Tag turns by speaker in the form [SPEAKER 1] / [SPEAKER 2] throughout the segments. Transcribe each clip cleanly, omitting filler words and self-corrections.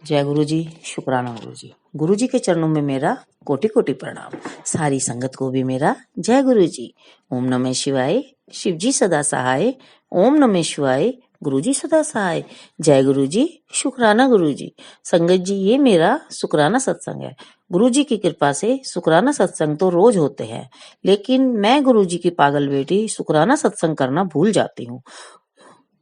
[SPEAKER 1] जय गुरु जी, शुक्राना गुरु जी। गुरु जी के चरणों में मेरा कोटि कोटि प्रणाम। सारी संगत को भी मेरा जय गुरु जी। ओम नमः शिवाय, शिव जी सदा सहाय। ओम नमः शिवाय, गुरु जी सदा सहाय। जय गुरु जी, शुक्राना गुरु जी। संगत जी, ये मेरा शुक्राना सत्संग है। गुरु जी की कृपा से शुक्राना सत्संग तो रोज होते हैं, लेकिन मैं गुरु जी की पागल बेटी शुक्राना सत्संग करना भूल जाती हूँ।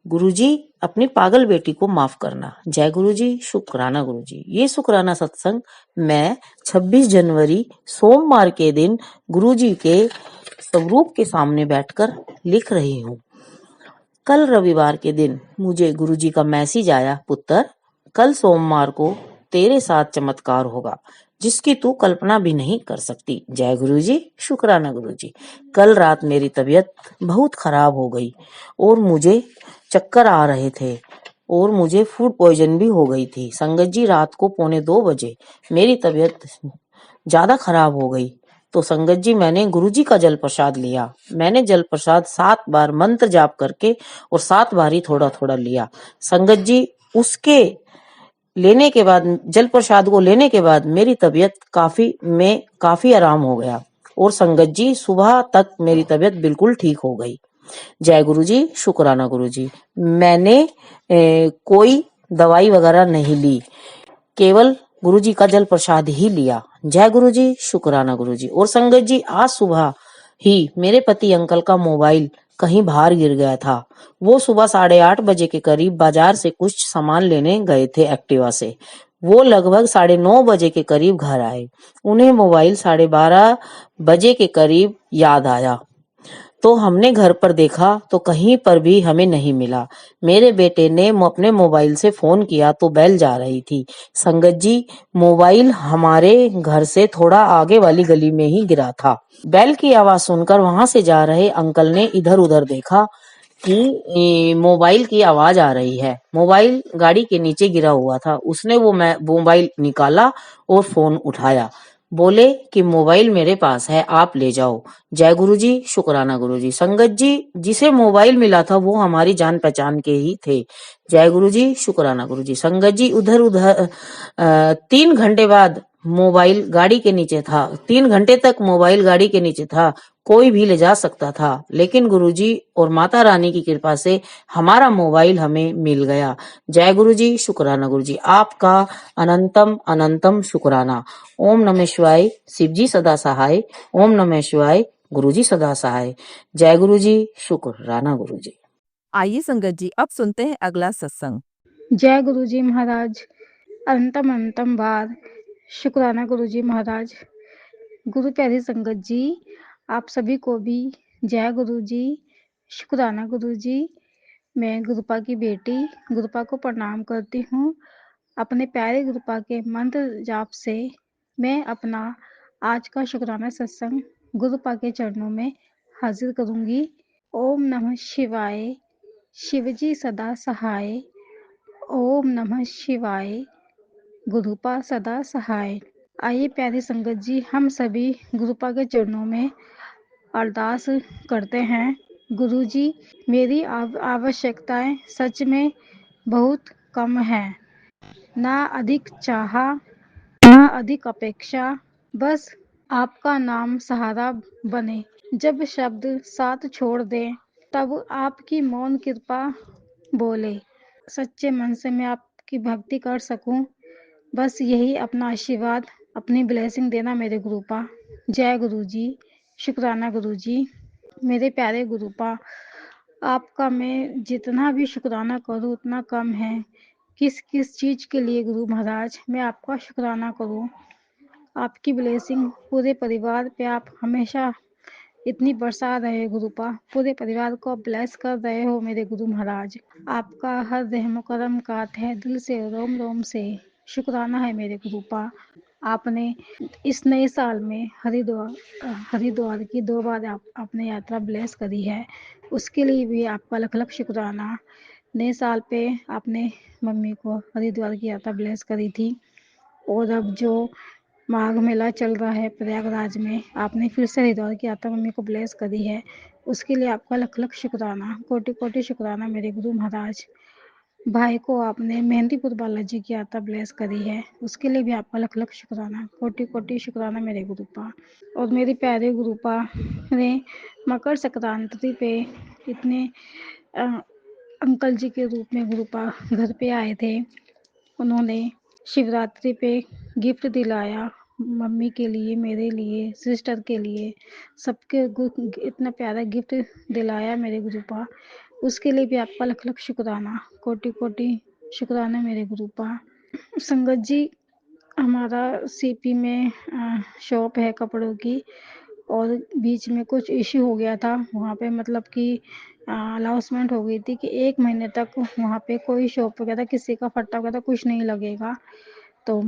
[SPEAKER 1] गुरुजी, अपनी पागल बेटी को माफ करना। जय गुरुजी, शुक्राना गुरुजी। ये शुक्राना सत्संग मैं 26 जनवरी सोमवार के दिन गुरुजी के स्वरूप के सामने बैठकर लिख रही हूँ। कल रविवार के दिन मुझे गुरुजी का मैसेज आया, पुत्र कल सोमवार को तेरे साथ चमत्कार होगा जिसकी तू कल्पना भी नहीं कर सकती। जय गुरुजी, शुक्राना गुरुजी। कल रात मेरी तबीयत बहुत खराब हो गई और मुझे चक्कर आ रहे थे और मुझे फूड पॉइजन भी हो गई थी। संगत जी, रात को 1:45 बजे मेरी तबीयत ज्यादा खराब हो गई तो संगत जी मैंने गुरुजी का जल प्रसाद लिया। मैंने जल प्रसाद 7 बार मंत्र जाप करके और 7 बार ही थोड़ा थोड़ा लिया। संगत जी, उसके लेने के बाद, जल प्रसाद को लेने के बाद मेरी तबीयत काफी आराम हो गया और संगत जी सुबह तक मेरी तबीयत बिल्कुल ठीक हो गई। जय गुरु जी, शुक्राना गुरु जी। मैंने कोई दवाई वगैरह नहीं ली, केवल गुरु जी का जल प्रसाद ही लिया। जय गुरु जी, शुक्राना गुरु जी। और संगत जी, आज सुबह ही मेरे पति अंकल का मोबाइल कहीं बाहर गिर गया था। वो सुबह 8:30 बजे के करीब बाजार से कुछ सामान लेने गए थे एक्टिवा से। वो लगभग 9:30 बजे के करीब घर आए। उन्हें मोबाइल 12:30 बजे के करीब याद आया तो हमने घर पर देखा तो कहीं पर भी हमें नहीं मिला। मेरे बेटे ने अपने मोबाइल से फोन किया तो बेल जा रही थी। संगत जी, मोबाइल हमारे घर से थोड़ा आगे वाली गली में ही गिरा था। बेल की आवाज सुनकर वहां से जा रहे अंकल ने इधर उधर देखा कि मोबाइल की आवाज आ रही है। मोबाइल गाड़ी के नीचे गिरा हुआ था। उसने वो मोबाइल निकाला और फोन उठाया। बोले कि मोबाइल मेरे पास है, आप ले जाओ। जय गुरु जी, शुक्राना गुरु जी। संगत जी, जिसे मोबाइल मिला था वो हमारी जान पहचान के ही थे। जय गुरु जी, शुक्राना गुरु जी। संगत जी, उधर उधर 3 घंटे बाद मोबाइल गाड़ी के नीचे था। 3 घंटे तक मोबाइल गाड़ी के नीचे था, कोई भी ले जा सकता था, लेकिन गुरुजी और माता रानी की कृपा से हमारा मोबाइल हमें मिल गया। जय गुरुजी, शुक्राना गुरुजी। आपका अनंतम अनंतम शुक्राना। ओम नमः शिवाय, शिव जी सदा सहाय। ओम नमः शिवाय, गुरुजी सदा सहाय। जय गुरुजी, शुक्राना गुरुजी।
[SPEAKER 2] आइए संगत जी, अब सुनते हैं अगला सत्संग।
[SPEAKER 3] जय गुरु जी महाराज। अनंतम अनंतम बार शुक्राना गुरु जी महाराज। गुरु प्यारी संगत जी, आप सभी को भी जय गुरु जी, शुक्राना गुरु जी। मैं गुरुपा की बेटी गुरुपा को प्रणाम करती हूँ। अपने प्यारे गुरुपा के मंत्र जाप से मैं अपना आज का शुक्राना सत्संग गुरुपा के चरणों में हाजिर करूंगी। ओम नमः शिवाय, शिवजी सदा सहाय। ओम नमः शिवाय, गुरुपा सदा सहाय। आइए प्यारी संगत जी, हम सभी गुरुपा के चरणों में अरदास करते हैं। गुरु जी, मेरी आवश्यकताएं सच में बहुत कम है। ना अधिक चाहा, ना अधिक अपेक्षा, बस आपका नाम सहारा बने। जब शब्द साथ छोड़ दें तब आपकी मौन कृपा बोले। सच्चे मन से मैं आपकी भक्ति कर सकूं, बस यही अपना आशीर्वाद, अपनी ब्लेसिंग देना मेरे गुरुपा। जय गुरु जी, शुक्राना गुरु जी। मेरे प्यारे गुरुपा, आपका मैं जितना भी शुक्राना करूं उतना कम है। किस किस चीज के लिए गुरु महाराज मैं आपका शुक्राना करूं। आपकी ब्लेसिंग पूरे परिवार पे आप हमेशा इतनी बरसा रहे गुरुपा, पूरे परिवार को ब्लेस कर रहे हो मेरे गुरु महाराज। आपका हर रहम करम का तहे दिल से रोम रोम से शुक्राना है मेरे गुरुपा। आपने इस नए साल में हरिद्वार की 2 बार आपने यात्रा ब्लेस करी है, उसके लिए भी आपका लख लख शुक्राना। नए साल पे आपने मम्मी को हरिद्वार की यात्रा ब्लेस करी थी और अब जो माघ मेला चल रहा है प्रयागराज में, आपने फिर से हरिद्वार की यात्रा मम्मी को ब्लेस करी है, उसके लिए आपका लख लख शुक्राना, कोटि कोटि शुक्राना मेरे गुरु महाराज। भाई को आपने मेहंदीपुर बालाजी की यात्रा ब्लेस करी है, उसके लिए भी आपका लख लख शुक्राना, कोटि कोटि शुक्राना मेरे गुरुपा। और मेरे प्यारे गुरुपा ने मकर संक्रांति पे इतने अ, अंकल जी के रूप में गुरुपा घर पे आए थे। उन्होंने शिवरात्रि पे गिफ्ट दिलाया, मम्मी के लिए, मेरे लिए, सिस्टर के लिए, सबके इतना प्यारा गिफ्ट दिलाया मेरे गुरुपा। उसके लिए भी आपका लख लख शुक्राना, कोटि कोटि शुक्राना मेरे गुरुपा। संगत जी, हमारा सीपी में शॉप है कपड़ों की, और बीच में कुछ इश्यू हो गया था वहाँ पे, मतलब कि अनाउंसमेंट हो गई थी कि 1 महीने तक वहाँ पे कोई शॉप वगैरह किसी का फटा वगैरह कुछ नहीं लगेगा। तो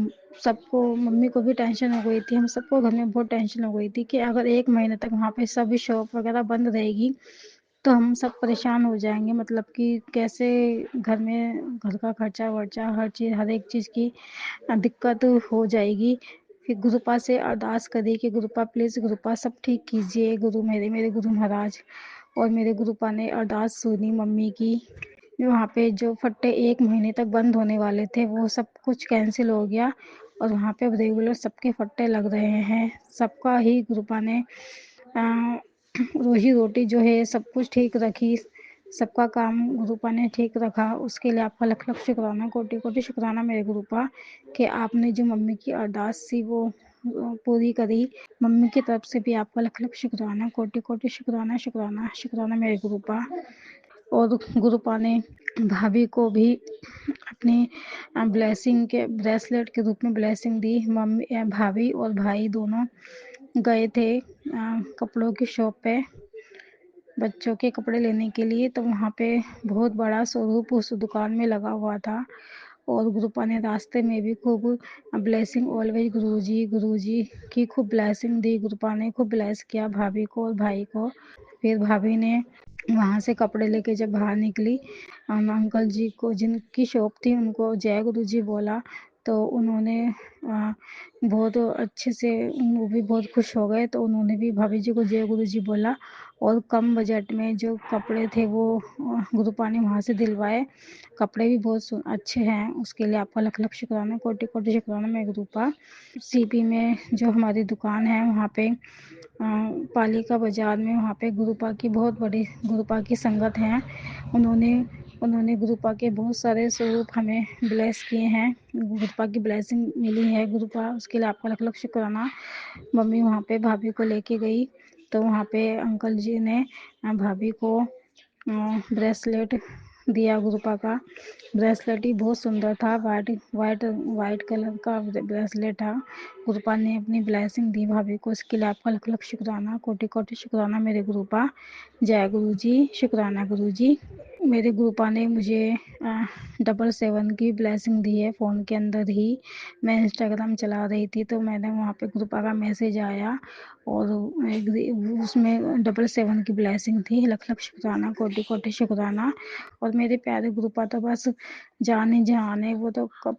[SPEAKER 3] सबको, मम्मी को भी टेंशन हो गई थी, हम सबको घर में बहुत टेंशन हो गई थी कि अगर 1 महीने तक वहाँ पे सभी शॉप वगैरह बंद रहेगी तो हम सब परेशान हो जाएंगे, मतलब कि कैसे घर में घर का खर्चा वर्चा हर चीज़, हर एक चीज़ की दिक्कत हो जाएगी। फिर गुरुपा से अरदास करी कि गुरुपा प्लीज़, गुरुपा सब ठीक कीजिए, गुरु मेरे, मेरे गुरु महाराज। और मेरे गुरुपा ने अरदास सुनी मम्मी की। वहाँ पे जो फट्टे 1 महीने तक बंद होने वाले थे वो सब कुछ कैंसिल हो गया, और वहाँ पे रेगुलर सबके फट्टे लग रहे हैं। सबका ही गुरुपा ने रोजी रोटी जो है सब कुछ ठीक रखी, सबका काम गुरुपा ने ठीक रखा। उसके लिए आपका लख लख शुक्राना, कोटि कोटि शुक्राना मेरे गुरुपा, कि आपने जो मम्मी की अरदास थी वो पूरी करी। मम्मी की तरफ से भी आपका लख लख शुक्राना, कोटि कोटि शुक्राना, शुक्राना शुक्राना मेरे गुरुपा। और गुरुपा ने भाभी को भी अपनी ब्लेसिंग के ब्रेसलेट के रूप में ब्लेसिंग दी। मम्मी, भाभी और भाई दोनों गए थे कपड़ों की शॉप पे बच्चों के कपड़े लेने के लिए, तो वहाँ पे बहुत बड़ा स्वरूप उस दुकान में लगा हुआ था। और गुरुपा ने रास्ते में भी खूब ब्लेसिंग, ऑलवेज गुरुजी की खूब ब्लेसिंग दी। गुरुपा ने खूब ब्लेस किया भाभी को और भाई को। फिर भाभी ने वहाँ से कपड़े लेके जब बाहर निकली, अंकल जी को जिनकी शॉप थी उनको जय गुरु जी बोला, तो उन्होंने बहुत अच्छे से, वो भी बहुत खुश हो गए, तो उन्होंने भी भाभी जी को जय गुरु जी बोला। और कम बजट में जो कपड़े थे वो गुरुपा ने वहाँ से दिलवाए। कपड़े भी बहुत अच्छे हैं, उसके लिए आपका लख लख शुक्राना, कोटि कोटि शुक्राना मेरे गुरुपा। सीपी में जो हमारी दुकान है वहाँ पे पालिका बाजार में, वहाँ पे गुरुपा की बहुत बड़ी गुरुपा की संगत है। उन्होंने गुरुपा के बहुत सारे स्वरूप हमें ब्लेस किए हैं, गुरुपा की ब्लेसिंग मिली है गुरुपा, उसके लिए आपका लख लख शुक्राना। मम्मी वहाँ पे भाभी को लेके गई, तो वहाँ पे अंकल जी ने भाभी को ब्रेसलेट दिया। गुरुपा का ब्रेसलेट ही बहुत सुंदर था, वाइट वाइट वाइट कलर का ब्रेसलेट था। गुरुपा ने अपनी ब्लेसिंग दी भाभी को, उसके लिए आपका लख लख शुक्राना, कोटि कोटि शुक्राना मेरे गुरुपा। जय गुरु जी, शुक्राना गुरु जी। मेरे गुरुपा ने मुझे 777 की ब्लेसिंग दी है फ़ोन के अंदर ही। मैं इंस्टाग्राम चला रही थी तो मैंने वहाँ पे गुरुपा का मैसेज आया, और उसमें 777 की ब्लेसिंग थी। लख लख शुक्राना, कोटि कोटि शुक्राना। और मेरे प्यारे गुरुपा तो बस जाने जहान है, वो तो कब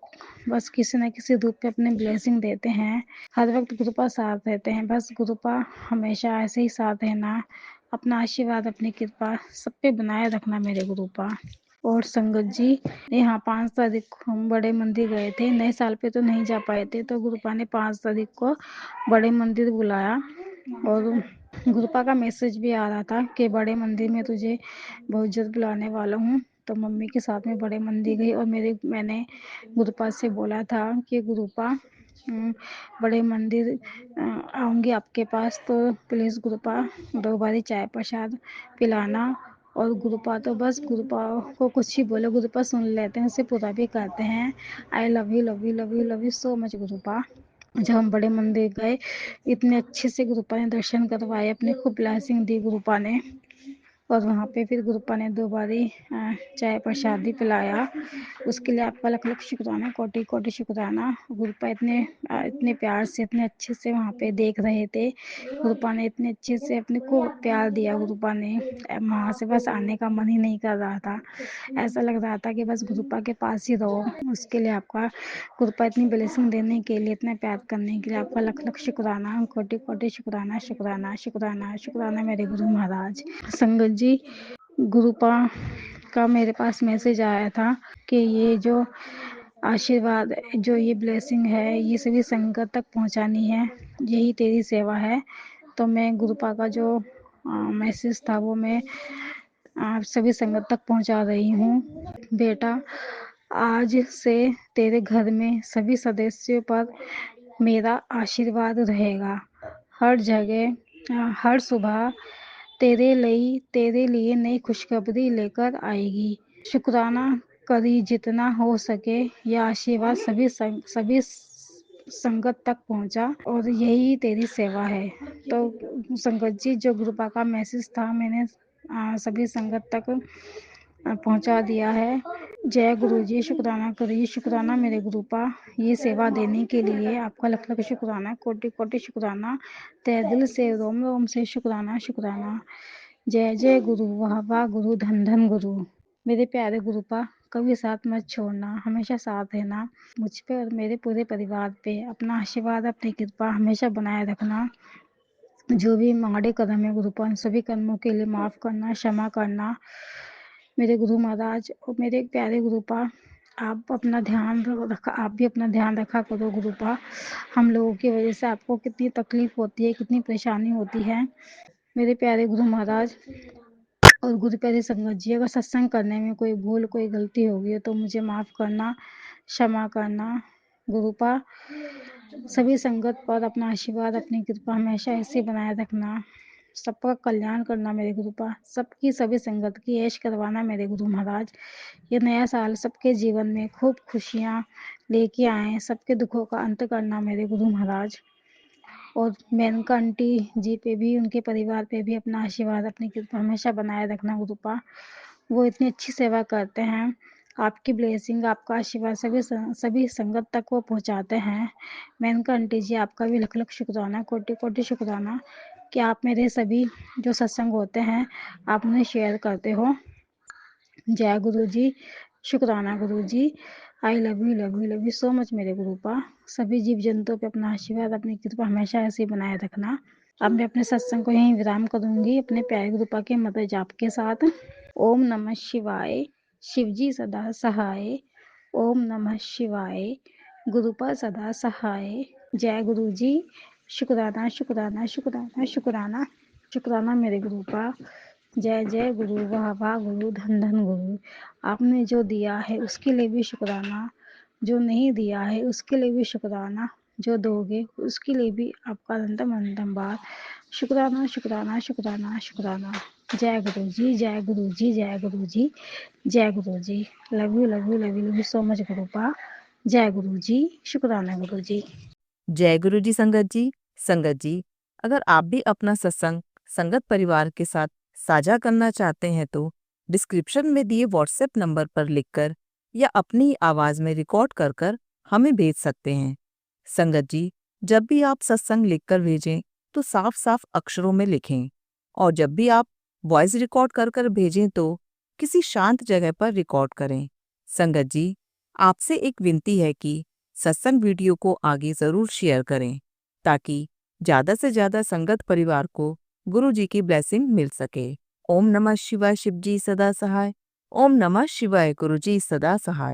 [SPEAKER 3] बस किसी न किसी रूप पे अपने ब्लेसिंग देते हैं। हर वक्त गुरुपा साथ रहते हैं, बस गुरुपा हमेशा ऐसे ही साथ रहना, अपना आशीर्वाद, अपनी कृपा सब पे बनाए रखना मेरे गुरुपा। और संगत जी, यहाँ 5 तारीख को हम बड़े मंदिर गए थे, नए साल पे तो नहीं जा पाए थे, तो गुरुपा ने 5 तारीख को बड़े मंदिर बुलाया। और गुरुपा का मैसेज भी आ रहा था कि बड़े मंदिर में तुझे बहुत जल्द बुलाने वाला हूँ। तो मम्मी के साथ में बड़े मंदिर गई, और मैंने गुरुपा से बोला था कि गुरुपा बड़े मंदिर आऊँगी आपके पास, तो प्लीज़ गुरुपा 2 बारी चाय प्रसाद पिलाना। और गुरुपा तो बस, गुरुपा को कुछ ही बोले गुरुपा सुन लेते हैं, उसे पूरा भी करते हैं। I love you love you love you love you so much गुरुपा। जब हम बड़े मंदिर गए, इतने अच्छे से गुरुपा ने दर्शन करवाए, अपनी खूब ब्लेसिंग दी गुरुपा ने। और वहाँ पे फिर गुरुपा ने 2 बारी चाय प्रसाद भी पिलाया, उसके लिए आपका लख लख शुक्राना, कोटि कोटि शुक्राना। गुरुपा इतने प्यार से, इतने अच्छे से वहाँ पे देख रहे थे। गुरुपा ने इतने अच्छे से अपने को प्यार दिया, गुरुपा ने वहाँ से बस आने का मन ही नहीं कर रहा था, ऐसा लग रहा था कि बस गुरुपा के पास ही रहो। उसके लिए आपका, गुरुपा इतनी ब्लेसिंग देने के लिए, इतना प्यार करने के लिए आपका लख लख शुक्राना, कोटि कोटि शुक्राना, शुक्राना शुक्राना शुक्राना मेरे गुरु महाराज। संगत जी, गुरुपा का मेरे पास मैसेज आया था कि ये जो आशीर्वाद, जो ये ब्लेसिंग है, ये सभी संगत तक पहुंचानी है, यही तेरी सेवा है। तो मैं गुरुपा का जो मैसेज था वो मैं आप सभी संगत तक पहुंचा रही हूँ। बेटा, आज से तेरे घर में सभी सदस्यों पर मेरा आशीर्वाद रहेगा। हर जगह हर सुबह तेरे लिए नई खुशखबरी लेकर आएगी। शुक्राना करी जितना हो सके, यह आशीर्वाद सभी संगत तक पहुंचा और यही तेरी सेवा है। तो संगत जी, जो गुरुपा का मैसेज था मैंने सभी संगत तक पहुंचा दिया है। जय गुरु जी, शुक्राना करिए, शुक्राना मेरे गुरुपा, ये सेवा देने के लिए आपका लख लख शुक्राना, कोटि कोटि शुक्राना, तहे दिल से रोम रोम से शुक्राना शुक्राना। जय जय गुरु, वाह वाह गुरु, धन धन गुरु। मेरे प्यारे गुरुपा, कभी साथ मत छोड़ना, हमेशा साथ रहना। मुझ पे और मेरे पूरे परिवार पे अपना आशीर्वाद, अपनी कृपा हमेशा बनाए रखना। जो भी माड़े कदम है गुरुपा, उन सभी कर्मों के लिए माफ करना, क्षमा करना। मेरे गुरु महाराज और मेरे प्यारे गुरुपा, आप अपना ध्यान रखा, आप भी अपना ध्यान रखा करो गुरुपा। हम लोगों की वजह से आपको कितनी तकलीफ होती है, कितनी परेशानी होती है। मेरे प्यारे गुरु महाराज और गुरु प्यारी संगत जी, अगर सत्संग करने में कोई भूल, कोई गलती होगी है तो मुझे माफ करना, क्षमा करना गुरुपा। सभी संगत पर अपना आशीर्वाद, अपनी कृपा हमेशा ऐसे बनाए रखना। सबका कल्याण करना मेरे गुरुपा, सबकी सभी संगत की ऐश करवाना मेरे गुरु महाराज। ये नया साल सबके जीवन में खूब खुशियाँ लेके आए, सबके दुखों का अंत करना मेरे गुरु महाराज। और मेनका आंटी जी पे भी, उनके परिवार पे भी अपना आशीर्वाद, अपनी कृपा हमेशा बनाए रखना गुरुपा। वो इतनी अच्छी सेवा करते हैं, आपकी ब्लेसिंग, आपका आशीर्वाद सभी संगत तक वो पहुंचाते हैं। मेनका आंटी जी, आपका भी लख लख शुक्राना, कोटि कोटि शुक्राना कि आप मेरे सभी जो सत्संग होते हैं आप उन्हें शेयर करते हो। जय गुरु जी, शुक्राना गुरु जी। I love you love you love you so much मेरे गुरुपा। सभी जीव जंतुओं पे अपना आशीर्वाद, अपनी कृपा हमेशा ऐसे ही बनाए रखना। अब मैं अपने सत्संग को यहीं विराम करूंगी अपने प्यारे गुरुपा के मदर जाप के साथ। ओम नमः शिवाय, शिवजी सदा सहाय। ओम नमः शिवाय, गुरुपा सदा सहाय। जय गुरु जी, शुक्राना शुक्राना शुक्राना शुक्राना शुक्राना मेरे गुरुपा। जय जय गुरु, वाह वाह गुरु, धन धन गुरु। आपने जो दिया है उसके लिए भी शुक्राना, जो नहीं दिया है उसके लिए भी शुक्राना, जो दोगे उसके लिए भी आपका अनंतम अनंतम बार शुक्राना शुक्राना शुक्राना शुक्राना। जय गुरु जी, जय गुरु जी, जय गुरु जी, जय गुरु जी। Love you love you love you so much गुरुपा। जय गुरु जी, शुक्राना गुरु जी।
[SPEAKER 2] जय गुरु जी संगत जी, अगर आप भी अपना सत्संग संगत परिवार के साथ साझा करना चाहते हैं तो डिस्क्रिप्शन में दिए व्हाट्सएप नंबर पर लिखकर या अपनी आवाज में रिकॉर्ड कर हमें भेज सकते हैं। संगत जी, जब भी आप सत्संग लिखकर भेजें तो साफ साफ अक्षरों में लिखें, और जब भी आप वॉइस रिकॉर्ड कर भेजें तो किसी शांत जगह पर रिकॉर्ड करें। संगत जी, आपसे एक विनती है कि सत्संग वीडियो को आगे जरूर शेयर करें ताकि ज्यादा से ज्यादा संगत परिवार को गुरु जी की ब्लेसिंग मिल सके। ओम नमः शिवाय, शिवजी सदा सहाय। ओम नमः शिवाय, गुरु जी सदा सहाय।